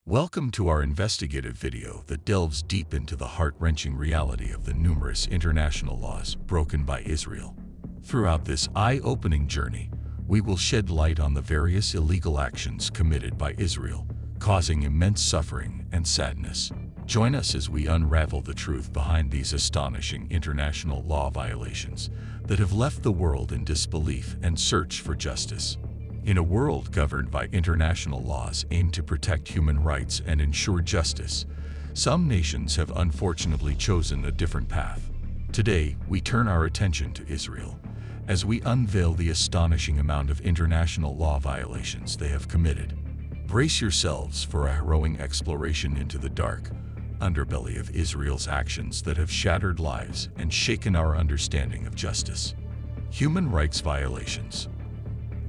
Welcome to our investigative video that delves deep into the heart-wrenching reality of the numerous international laws broken by Israel. Throughout this eye-opening journey, we will shed light on the various illegal actions committed by Israel, causing immense suffering and sadness. Join us as we unravel the truth behind these astonishing international law violations that have left the world in disbelief and search for justice. In a world governed by international laws aimed to protect human rights and ensure justice, some nations have unfortunately chosen a different path. Today, we turn our attention to Israel as we unveil the astonishing amount of international law violations they have committed. Brace yourselves for a harrowing exploration into the dark underbelly of Israel's actions that have shattered lives and shaken our understanding of justice. Human rights violations.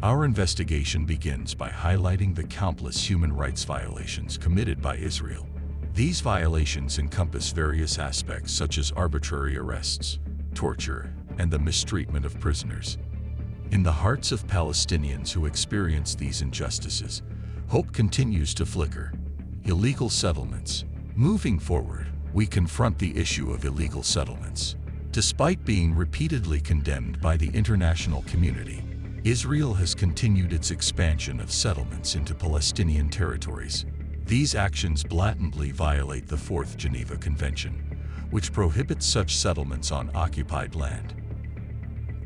Our investigation begins by highlighting the countless human rights violations committed by Israel. These violations encompass various aspects such as arbitrary arrests, torture, and the mistreatment of prisoners. In the hearts of Palestinians who experience these injustices, hope continues to flicker. Illegal settlements. Moving forward, we confront the issue of illegal settlements. Despite being repeatedly condemned by the international community, Israel has continued its expansion of settlements into Palestinian territories. These actions blatantly violate the Fourth Geneva Convention, which prohibits such settlements on occupied land.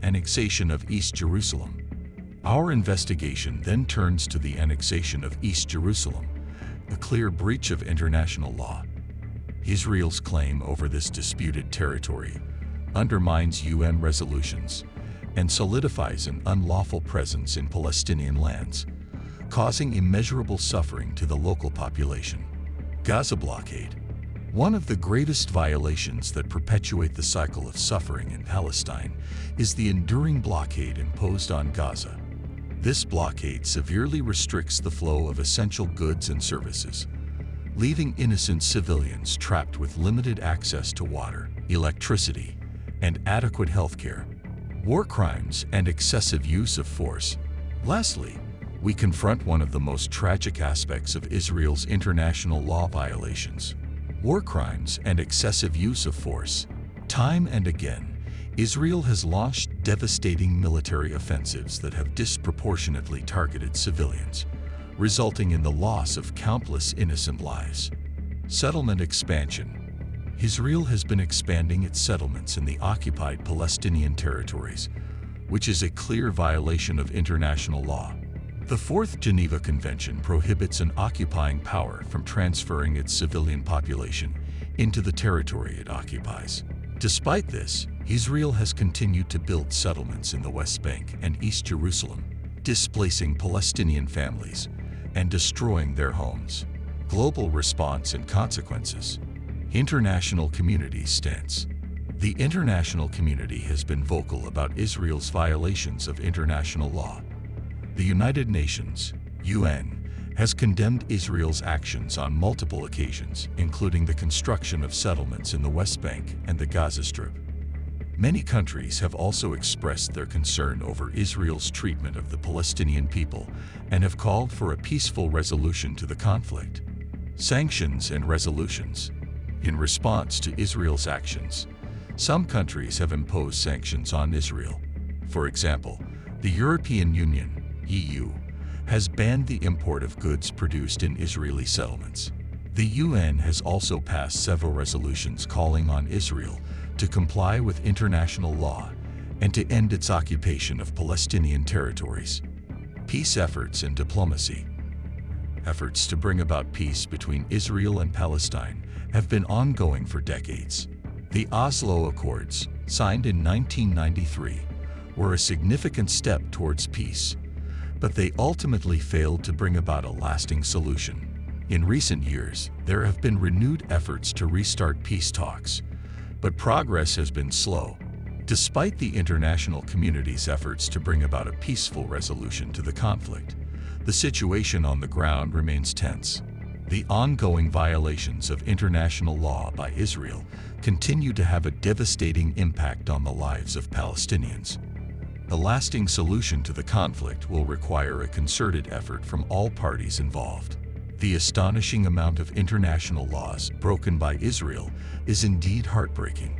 Annexation of East Jerusalem. Our investigation then turns to the annexation of East Jerusalem, a clear breach of international law. Israel's claim over this disputed territory undermines UN resolutions and solidifies an unlawful presence in Palestinian lands, causing immeasurable suffering to the local population. Gaza blockade. One of the greatest violations that perpetuate the cycle of suffering in Palestine is the enduring blockade imposed on Gaza. This blockade severely restricts the flow of essential goods and services, leaving innocent civilians trapped with limited access to water, electricity, and adequate health care. War crimes and excessive use of force. Lastly, we confront one of the most tragic aspects of Israel's international law violations: war crimes and excessive use of force. Time and again, Israel has launched devastating military offensives that have disproportionately targeted civilians, resulting in the loss of countless innocent lives. Settlement expansion. Israel has been expanding its settlements in the occupied Palestinian territories, which is a clear violation of international law. The Fourth Geneva Convention prohibits an occupying power from transferring its civilian population into the territory it occupies. Despite this, Israel has continued to build settlements in the West Bank and East Jerusalem, displacing Palestinian families and destroying their homes. Global response and consequences. International community stance. The international community has been vocal about Israel's violations of international law. The United Nations, UN, has condemned Israel's actions on multiple occasions, including the construction of settlements in the West Bank and the Gaza Strip. Many countries have also expressed their concern over Israel's treatment of the Palestinian people and have called for a peaceful resolution to the conflict. Sanctions and resolutions. In response to Israel's actions, some countries have imposed sanctions on Israel. For example, the European Union, EU, has banned the import of goods produced in Israeli settlements. The UN has also passed several resolutions calling on Israel to comply with international law and to end its occupation of Palestinian territories. Peace efforts and diplomacy. Efforts to bring about peace between Israel and Palestine have been ongoing for decades. The Oslo Accords, signed in 1993, were a significant step towards peace, but they ultimately failed to bring about a lasting solution. In recent years, there have been renewed efforts to restart peace talks, but progress has been slow. Despite the international community's efforts to bring about a peaceful resolution to the conflict, the situation on the ground remains tense. The ongoing violations of international law by Israel continue to have a devastating impact on the lives of Palestinians. A lasting solution to the conflict will require a concerted effort from all parties involved. The astonishing amount of international laws broken by Israel is indeed heartbreaking.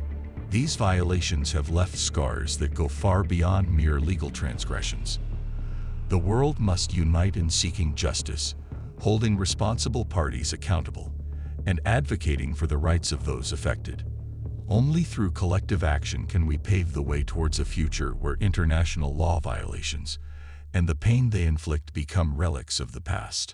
These violations have left scars that go far beyond mere legal transgressions. The world must unite in seeking justice, holding responsible parties accountable, and advocating for the rights of those affected. Only through collective action can we pave the way towards a future where international law violations and the pain they inflict become relics of the past.